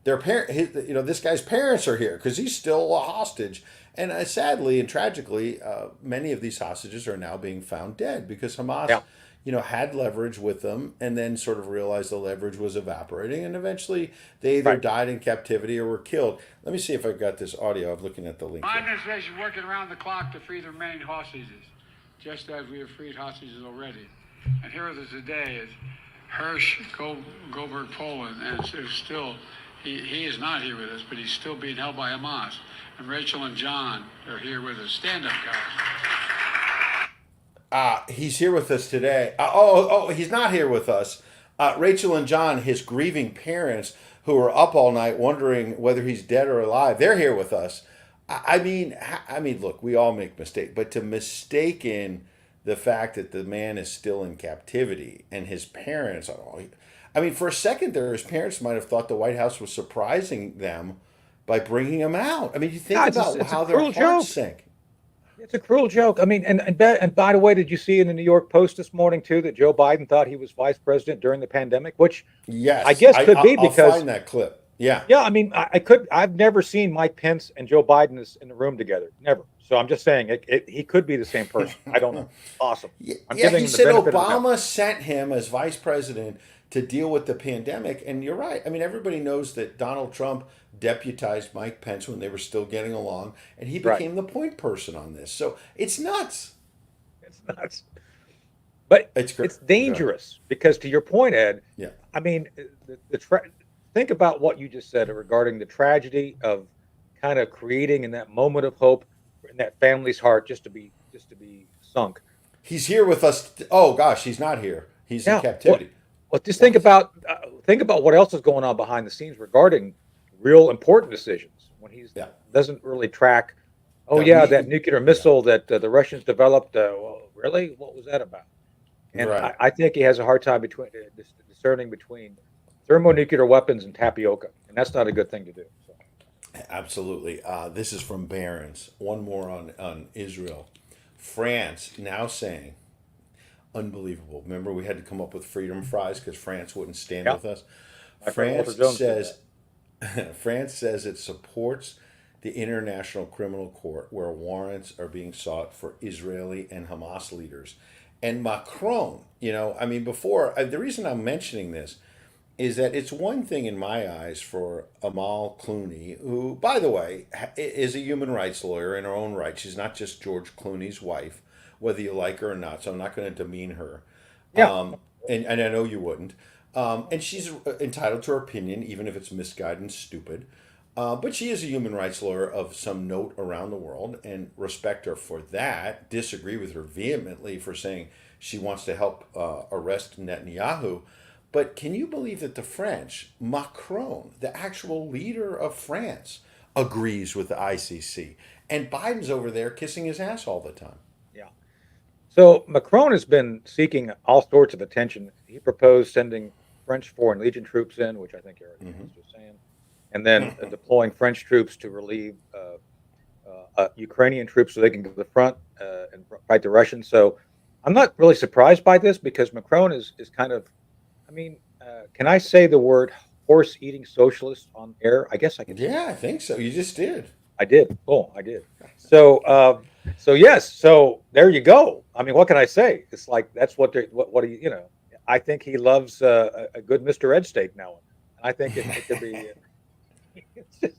their parent, this guy's parents are here because he's still a hostage. And sadly and tragically, many of these hostages are now being found dead because Hamas, Yeah, had leverage with them and then sort of realized the leverage was evaporating. And eventually they either right. died in captivity or were killed. Let me see if I've got this audio. I'm looking at the link My here. administration is working around the clock to free the remaining hostages, just as we have freed hostages already. And here with us today is Hirsch Goldberg Poland, and it's still, he is not here with us, but he's still being held by Hamas. And Rachel and John are here with us. Stand up, guys. He's here with us today. He's not here with us. Rachel and John, his grieving parents, who are up all night wondering whether he's dead or alive. They're here with us. I mean, look, we all make mistakes, but to mistaken the fact that the man is still in captivity and his parents are all. I mean, for a second there, his parents might have thought the White House was surprising them by bringing him out. I mean, you think Yeah, about it's a how their cruel hearts joke. sink. It's a cruel joke. I mean, and by the way, did you see in the New York Post this morning too that Joe Biden thought he was vice president during the pandemic, which I Yes, guess could be I'll because find that clip. Yeah, yeah, I mean, I've never seen Mike Pence and Joe Biden in the room together, never. So I'm just saying he could be the same person. I don't know. Awesome. I'm yeah. giving He him the said benefit of the doubt. Obama sent him as vice president to deal with the pandemic, and you're right. I mean, everybody knows that Donald Trump deputized Mike Pence when they were still getting along, and he Right. became the point person on this. So it's nuts. It's nuts. But It's great. it's dangerous because, to your point, Ed, Yeah. I mean, think about what you just said regarding the tragedy of kind of creating in that moment of hope in that family's heart just to be sunk. He's here with us. Oh gosh, he's not here. He's in Yeah. Well, captivity. well, just What? think about what else is going on behind the scenes regarding real important decisions when he Yeah. doesn't really track. Oh That yeah, we. that nuclear Yeah. missile that the Russians developed. Well, really, what was that about? And Right. I think he has a hard time discerning between thermonuclear weapons and tapioca, and that's not a good thing to do. So, Absolutely. This is from Barron's. One more on Israel. France now saying, unbelievable. Remember, we had to come up with freedom fries because France wouldn't stand yeah, with us. my friend Walter Jones did that. France says it supports the International Criminal Court where warrants are being sought for Israeli and Hamas leaders. And Macron, I mean, the reason I'm mentioning this is that it's one thing in my eyes for Amal Clooney, who, by the way, is a human rights lawyer in her own right. She's not just George Clooney's wife, whether you like her or not. So I'm not going to demean her, Yeah, and I know you wouldn't. And she's entitled to her opinion, even if it's misguided and stupid. But she is a human rights lawyer of some note around the world, and respect her for that. Disagree with her vehemently for saying she wants to help arrest Netanyahu. But can you believe that the French, Macron, the actual leader of France, agrees with the ICC? And Biden's over there kissing his ass all the time. yeah. So Macron has been seeking all sorts of attention. He proposed sending French Foreign Legion troops in, which I think Eric was just saying, and then deploying French troops to relieve Ukrainian troops so they can go to the front and fight the Russians. So I'm not really surprised by this because Macron is kind of, I mean, can I say the word horse-eating socialist on air? I guess I can say Yeah, that. I think so. You just did. I did. Oh, I did. So yes. So there you go. I mean, what can I say? It's like that's what they what do you know? I think he loves a good Mr. Ed steak now. And I think it could be. It's just,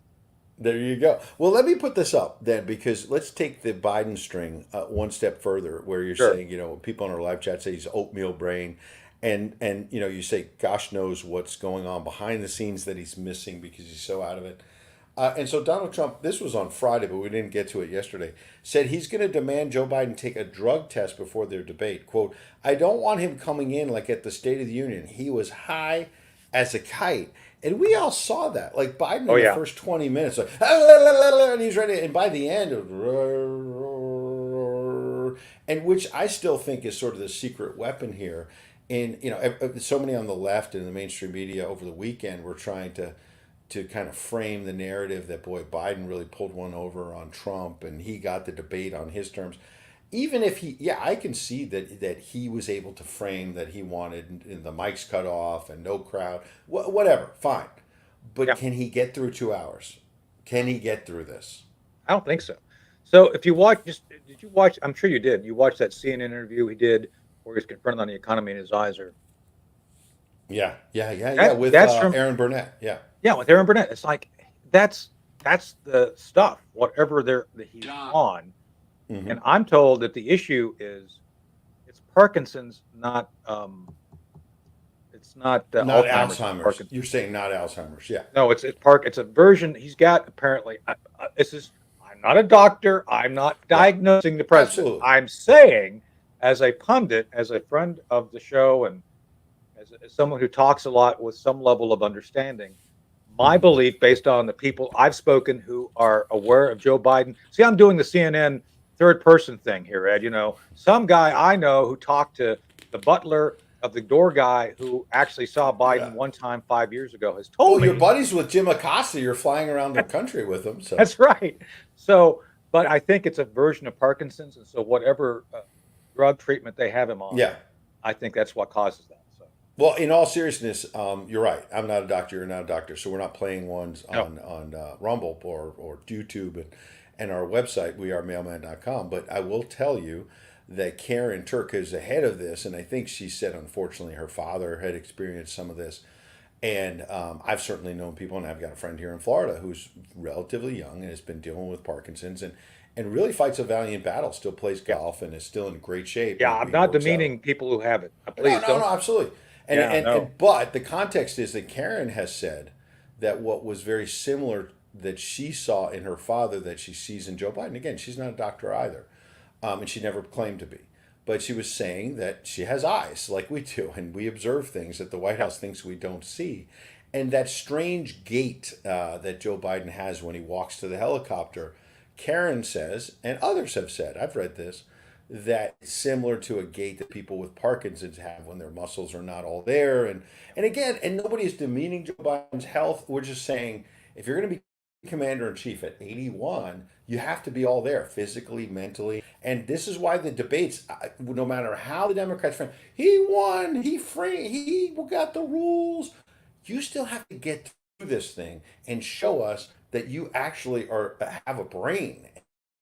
There you go. Well, let me put this up then, because let's take the Biden string one step further, where you're sure. saying, people in our live chat say he's oatmeal brain, and you say, gosh knows what's going on behind the scenes that he's missing because he's so out of it. And so Donald Trump, this was on Friday, but we didn't get to it yesterday, said he's going to demand Joe Biden take a drug test before their debate. Quote, I don't want him coming in like at the State of the Union. He was high as a kite. And we all saw that. Like Biden Oh in the yeah. first 20 minutes, like, and he's ready. And by the end, and which I still think is sort of the secret weapon here. And, so many on the left and the mainstream media over the weekend were trying to kind of frame the narrative that, boy, Biden really pulled one over on Trump and he got the debate on his terms. Even if I can see that he was able to frame that he wanted the mics cut off and no crowd, whatever, fine. But Yeah. can he get through 2 hours? Can he get through this? I don't think so. So if you watch, did you watch? I'm sure you did. You watched that CNN interview he did where he was confronted on the economy and his eyes are. Yeah. With That's from Aaron Burnett. Yeah. yeah with Aaron Burnett. It's like that's the stuff. Whatever that he's John. on. Mm-hmm. And I'm told that the issue is it's Parkinson's, not it's not Not Alzheimer's. Alzheimer's. Parkinson's. You're saying not Alzheimer's. Yeah. No, it's It's a version he's got. Apparently, this is. I'm not a doctor. I'm not diagnosing the president. Absolutely. I'm saying, as a pundit, as a friend of the show, and as someone who talks a lot with some level of understanding, my belief, based on the people I've spoken who are aware of Joe Biden. See, I'm doing the CNN third person thing here, Ed. Some guy I know who talked to the butler of the door guy who actually saw Biden Yeah. one time 5 years ago has Well, told your me buddies with Jim Acosta, you're flying around the country with them. So that's right. So, but I think it's a version of Parkinson's, and so whatever drug treatment they have him on, yeah. I think that's what causes that. So, Well, in all seriousness, you're right. I'm not a doctor. You're not a doctor. So we're not playing ones no. on Rumble or YouTube and our website, wearemailman.com. But I will tell you that Karen Turk is ahead of this. And I think she said, unfortunately, her father had experienced some of this. And I've certainly known people, and I've got a friend here in Florida who's relatively young and has been dealing with Parkinson's and really fights a valiant battle, still plays Yeah. golf and is still in great shape. Yeah, and I'm he not works out. demeaning people who have it. No, Please no, don't. no, absolutely. And, Yeah, no. but the context is that Karen has said that what was very similar that she saw in her father that she sees in Joe Biden. Again, she's not a doctor either, and she never claimed to be. But she was saying that she has eyes like we do, and we observe things that the White House thinks we don't see. And that strange gait that Joe Biden has when he walks to the helicopter, Karen says, and others have said, I've read this, that it's similar to a gait that people with Parkinson's have when their muscles are not all there. And again, and nobody is demeaning Joe Biden's health. We're just saying if you're going to be commander in chief at 81, you have to be all there physically, mentally. And this is why the debates, no matter how the Democrats frame, he won, he got the rules. You still have to get through this thing and show us that you actually have a brain.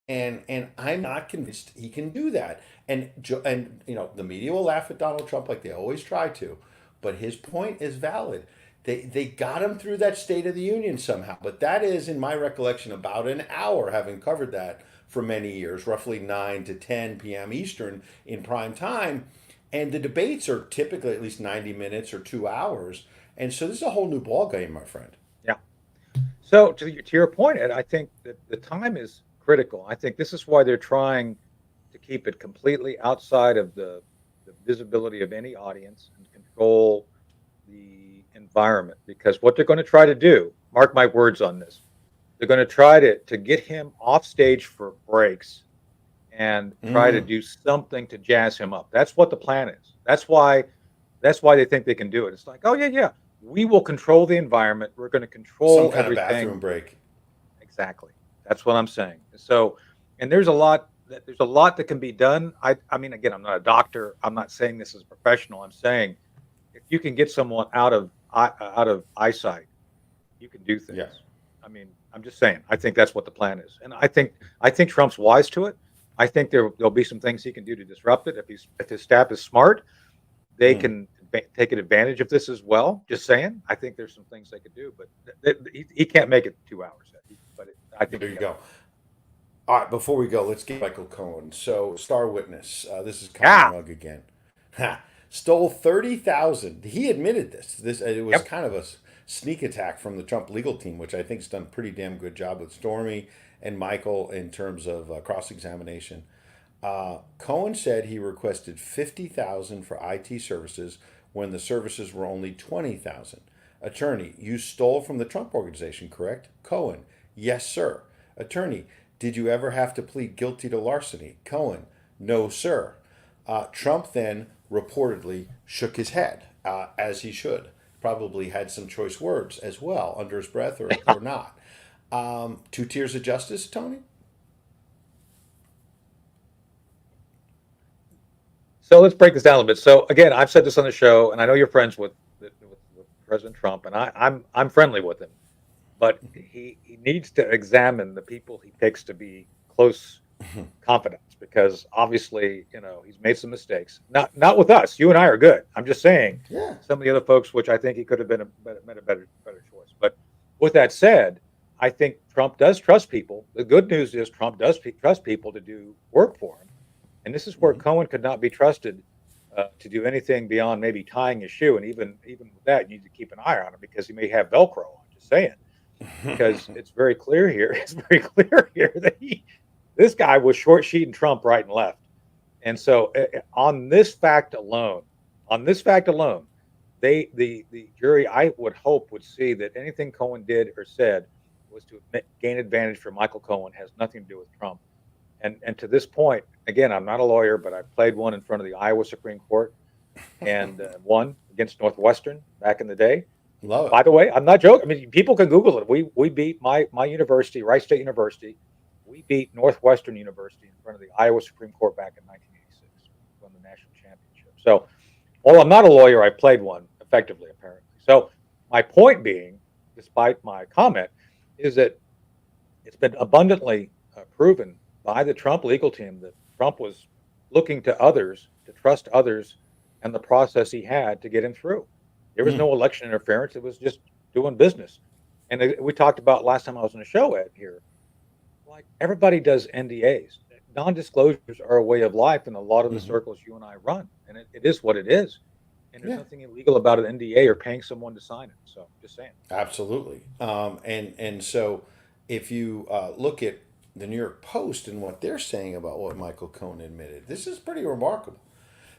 And I'm not convinced he can do that. And the media will laugh at Donald Trump like they always try to, but his point is valid. They got him through that State of the Union somehow, but that is, in my recollection, about an hour, having covered that for many years, roughly 9 to 10 p.m. Eastern in prime time. And the debates are typically at least 90 minutes or 2 hours. And so this is a whole new ball game, my friend. Yeah. So to your point, Ed, I think that the time is critical. I think this is why they're trying to keep it completely outside of the visibility of any audience and control the environment. Because what they're going to try to do, mark my words on this, they're going to try to get him off stage for breaks and try to do something to jazz him up. That's what the plan is. That's why they think they can do it. It's like, oh yeah, we will control the environment. We're going to control some kind everything. of bathroom break. Exactly. That's what I'm saying. So, and there's a lot that can be done. I mean, again, I'm not a doctor. I'm not saying this as a professional. I'm saying if you can get someone out of eyesight, you can do things. Yeah. I mean, I'm just saying. I think that's what the plan is, and I think Trump's wise to it. I think there'll be some things he can do to disrupt it. If his staff is smart, they can take advantage of this as well. Just saying. I think there's some things they could do, but he can't make it 2 hours. But I think there you go. All right, before we go, let's get Michael Cohen. So, star witness. This is Conor Mugg again. Stole 30,000. He admitted this. It was kind of a sneak attack from the Trump legal team, which I think has done a pretty damn good job with Stormy and Michael in terms of cross-examination. Cohen said he requested 50,000 for IT services when the services were only 20,000. Attorney, you stole from the Trump organization, correct? Cohen, yes, sir. Attorney, did you ever have to plead guilty to larceny? Cohen, no, sir. Trump then reportedly shook his head, as he should. Probably had some choice words as well under his breath or not. 2 tiers of justice, Tony? So let's break this down a little bit. So again, I've said this on the show, and I know you're friends with President Trump, and I'm friendly with him, but he needs to examine the people he picks to be close confidants, because obviously he's made some mistakes. Not with us. You and I are good. I'm just saying some of the other folks, which I think he could have made a better choice. But with that said, I think Trump does trust people. The good news is Trump does trust people to do work for him. And this is where Cohen could not be trusted to do anything beyond maybe tying his shoe. And even with that, you need to keep an eye on him because he may have Velcro on. Just saying, because it's very clear here. It's very clear here that this guy was short sheeting Trump right and left. And so, on this fact alone, the jury, I would hope, would see that anything Cohen did or said was to gain advantage for Michael Cohen, has nothing to do with Trump. And to this point, again, I'm not a lawyer, but I played one in front of the Iowa Supreme Court and won against Northwestern back in the day. Love it. By the way, I'm not joking. I mean, people can Google it. We beat my university, Wright State University. We beat Northwestern University in front of the Iowa Supreme Court back in 1986, won the national championship. So, while I'm not a lawyer, I played one effectively, apparently. So, my point being, despite my comment, is that it's been abundantly proven by the Trump legal team that Trump was looking to others, to trust others, and the process he had to get him through. There was Mm. no election interference. It was just doing business. And we talked about last time I was on the show, Ed, here. Like everybody does NDAs. Non-disclosures are a way of life in a lot of the Hmm. circles you and I run, and it is what it is. And there's Yeah, nothing illegal about an NDA or paying someone to sign it. So, just saying. absolutely. And so if you look at the New York Post and what they're saying about what Michael Cohen admitted, this is pretty remarkable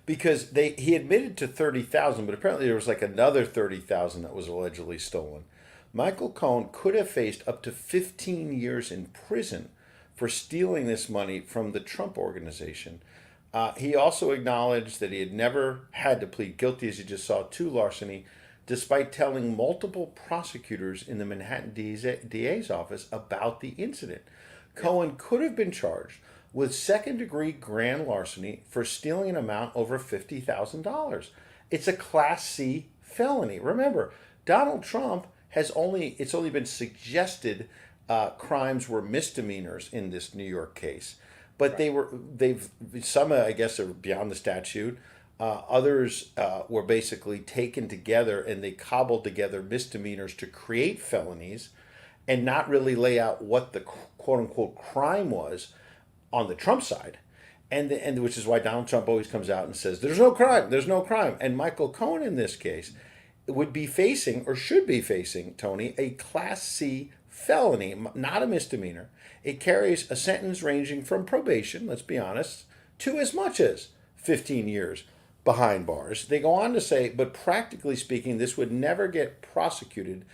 because he admitted to 30,000, but apparently there was like another 30,000 that was allegedly stolen. Michael Cohen could have faced up to 15 years in prison for stealing this money from the Trump organization. He also acknowledged that he had never had to plead guilty, as you just saw, to larceny, despite telling multiple prosecutors in the Manhattan DA's office about the incident. Yeah. Cohen could have been charged with second degree grand larceny for stealing an amount over $50,000. It's a Class C felony. Remember, Donald Trump it's only been suggested crimes were misdemeanors in this New York case, but Right. they've some I guess are beyond the statute. Others were basically taken together and they cobbled together misdemeanors to create felonies and not really lay out what the quote unquote crime was on the Trump side. And which is why Donald Trump always comes out and says, there's no crime, there's no crime. And Michael Cohen in this case would be facing, or should be facing, Tony, a Class C felony, not a misdemeanor. It carries a sentence ranging from probation, let's be honest, to as much as 15 years behind bars. They go on to say, but practically speaking, this would never get prosecuted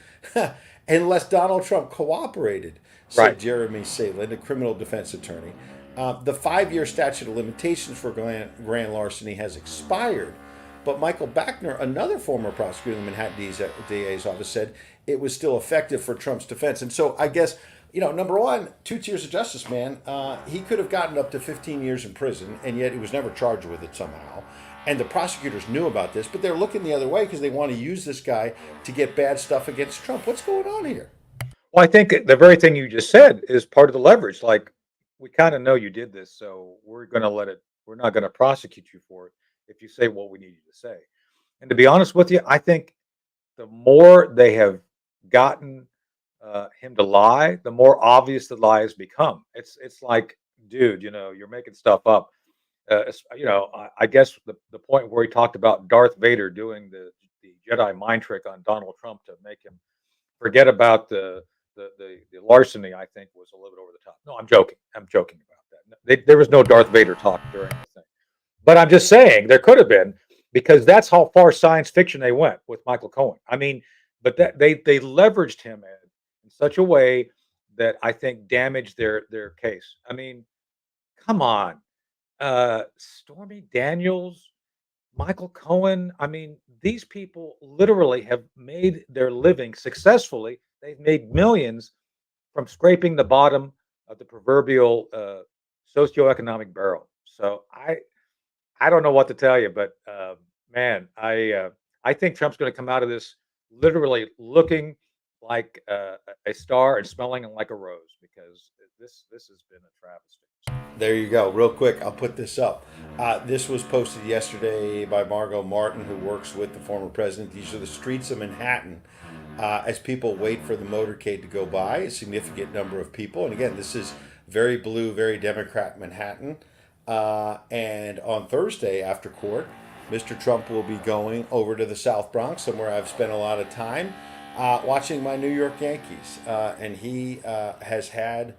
unless Donald Trump cooperated, said Right. Jeremy Salin, a criminal defense attorney. The 5 year statute of limitations for grand larceny has expired, but Michael Bachner, another former prosecutor in the Manhattan DA's office, said it was still effective for Trump's defense. And so I guess, number one, 2 tiers of justice, man. He could have gotten up to 15 years in prison, and yet he was never charged with it somehow. And the prosecutors knew about this, but they're looking the other way because they want to use this guy to get bad stuff against Trump. What's going on here? Well, I think the very thing you just said is part of the leverage. Like, we kind of know you did this, so we're going to let it, we're not going to prosecute you for it if you say what we need you to say. And to be honest with you, I think the more they have gotten him to lie, the more obvious the lie has become. It's like, dude, you're making stuff up. I guess the point where he talked about Darth Vader doing the Jedi mind trick on Donald Trump to make him forget about the larceny, I think, was a little bit over the top. No, I'm joking. I'm joking about that. There was no Darth Vader talk during the thing. But I'm just saying there could have been, because that's how far science fiction they went with Michael Cohen. I mean, but that they leveraged him in such a way that I think damaged their case. I mean, come on, Stormy Daniels, Michael Cohen. I mean, these people literally have made their living successfully. They've made millions from scraping the bottom of the proverbial socioeconomic barrel. So I don't know what to tell you, but man, I think Trump's going to come out of this literally looking like a star and smelling like a rose, because this has been a travesty. So, There you go. Real quick, I'll put this up. This was posted yesterday by Margot Martin, who works with the former president. These are the streets of Manhattan as people wait for the motorcade to go by. A significant number of people. And again, this is very blue, very Democrat Manhattan. And on Thursday after court, Mr. Trump will be going over to the South Bronx, somewhere I've spent a lot of time, watching my New York Yankees. And he has had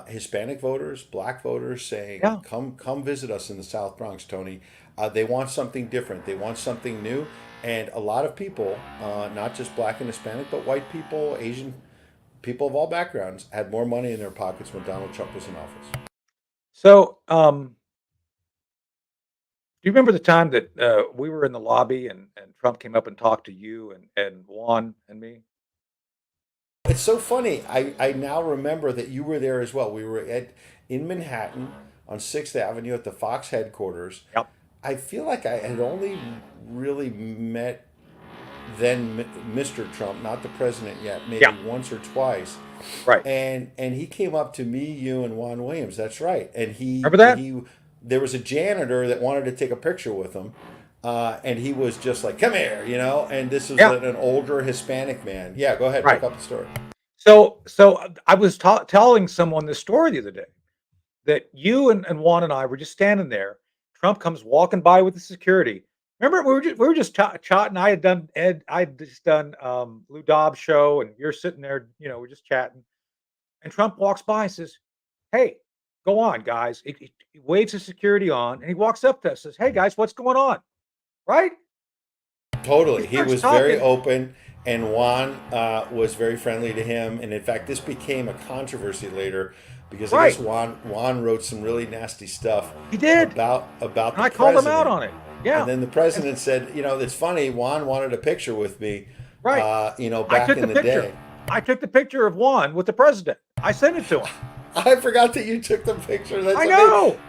Hispanic voters, black voters saying, yeah, come visit us in the South Bronx, Tony. They want something different. They want something new. And a lot of people, not just black and Hispanic, but white people, Asian people of all backgrounds, had more money in their pockets when Donald Trump was in office. So, do you remember the time that we were in the lobby and Trump came up and talked to you and Juan and me? It's so funny. I now remember that you were there as well. We were in Manhattan on 6th Avenue at the Fox headquarters. Yep. I feel like I had only really met then Mr. Trump, not the president yet, maybe Yeah. once or twice. Right. And he came up to me, you, and Juan Williams. That's right. And Remember that? there was a janitor that wanted to take a picture with him, and he was just like, "Come here," you know. And this was Yeah. an older Hispanic man. Yeah, go ahead, Right. pick up the story. So I was telling someone this story the other day that you and Juan and I were just standing there. Trump comes walking by with the security. Remember, we were just chatting. I had just done Lou Dobbs' show, and you're sitting there. We're just chatting, and Trump walks by and says, "Hey, go on, guys." He waves his security on, and he walks up to us and says, "Hey, guys, what's going on?" Right? He Totally. He starts was very talking. open, and Juan was very friendly to him. And in fact, this became a controversy later because I guess Right. Juan wrote some really nasty stuff He did, about and the I called him out president. on it. And Yeah. then the And president said, it's funny, Juan wanted a picture with me, right. I back took in the the picture. day. I took the picture of Juan with the president. I sent it to him. I forgot that you took the picture. That's I amazing. know.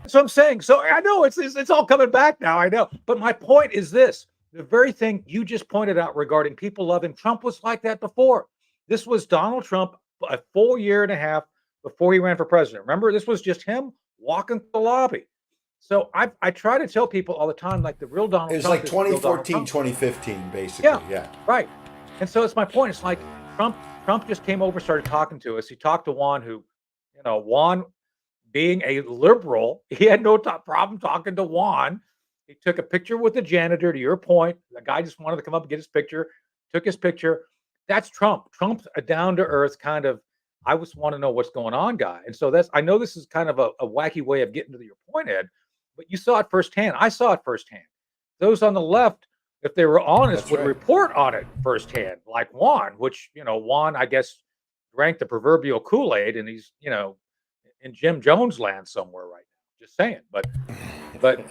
So I'm saying. So I know it's all coming back now. I know. But my point is this: the very thing you just pointed out regarding people loving Trump was like that before. This was Donald Trump a full year and a half before he ran for president. Remember, this was just him walking the lobby. So I try to tell people all the time, like the real It Donald was Trump like is the real Donald 2014, Trump. 2015, basically. Yeah, Yeah. right. And so it's my point. It's like Trump just came over, started talking to us. He talked to Juan, who, Juan being a liberal, he had no problem talking to Juan. He took a picture with the janitor. To your point, the guy just wanted to come up and get his picture. Took his picture. That's Trump. Trump's a down to earth kind of. I just want to know what's going on, guy. And so I know this is kind of a wacky way of getting to your point, Ed, but you saw it firsthand. I saw it firsthand. Those on the left, if they were honest, That's would right. report on it firsthand, like Juan, which, Juan, I guess, drank the proverbial Kool-Aid, and he's, in Jim Jones land somewhere right now. Just saying. But but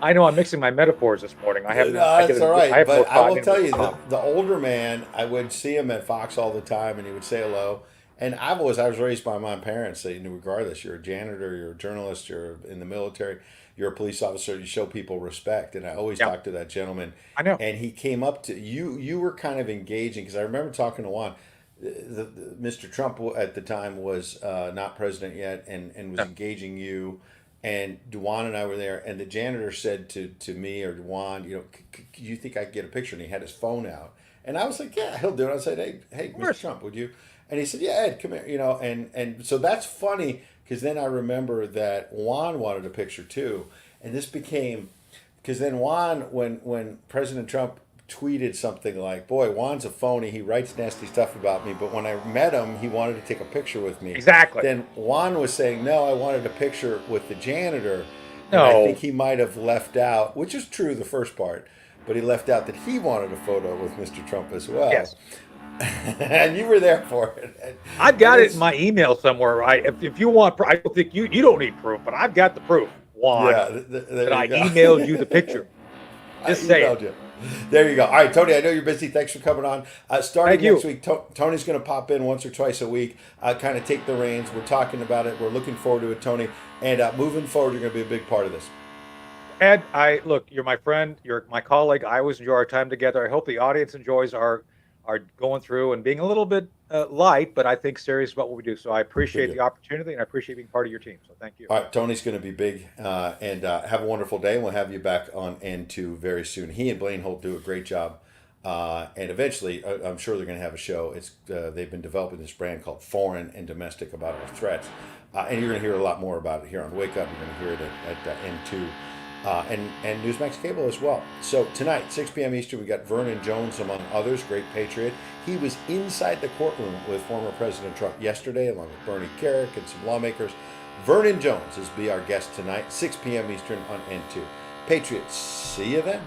I know I'm mixing my metaphors this morning. I have No, no I that's all I right. have no But I will time tell with you, Trump. the older man, I would see him at Fox all the time, and he would say hello. And I was raised by my parents saying, regardless, you're a janitor, you're a journalist, you're in the military, you're a police officer, you show people respect. And I always Yeah, talked to that gentleman, I know. and he came up to you. You were kind of engaging because I remember talking to Juan. Mr. Trump at the time was not president yet, and was Yeah. engaging you. And Juan and I were there, and the janitor said to me or Juan, you think I could get a picture? And he had his phone out, and I was like, yeah, he'll do it. I said, hey, Of Mr. course. Trump, would you? And he said, yeah, Ed, come here, and so that's funny because then I remember that Juan wanted a picture too, and this became because then Juan, when President Trump tweeted something like, "Boy, Juan's a phony. He writes nasty stuff about me, but when I met him, he wanted to take a picture with me." Exactly. Then Juan was saying, "No, I wanted a picture with the janitor," and I think No. he might have left out, which is true the first part, but he left out that he wanted a photo with Mr. Trump as well, Yes. and you were there for it. I've And got it in it's my email somewhere, right? If you want, I don't think you don't need proof, but I've got the proof, Juan, yeah, that there you I go. emailed you the picture. I Just saying. emailed you. There you go. All right, Tony, I know you're busy. Thanks for coming on. Starting Thank you. next week, Tony's going to pop in once or twice a week, kind of take the reins. We're talking about it. We're looking forward to it, Tony. And moving forward, you're going to be a big part of this. Ed, you're my friend, you're my colleague. I always enjoy our time together. I hope the audience enjoys our going through and being a little bit light, but I think serious about what we do. So I Good appreciate deal. the opportunity, and I appreciate being part of your team. So thank you. All right, Tony's going to be big. And have a wonderful day. And we'll have you back on N2 very soon. He and Blaine Holt do a great job. And eventually, I'm sure they're going to have a show. They've been developing this brand called Foreign and Domestic about our threats. And you're going to hear a lot more about it here on Wake Up. You're going to hear it at N2. And Newsmax Cable as well. So tonight, 6 p.m. Eastern, we got Vernon Jones, among others, great patriot. He was inside the courtroom with former President Trump yesterday, along with Bernie Kerik and some lawmakers. Vernon Jones is be our guest tonight, 6 p.m. Eastern on N2. Patriots, see you then.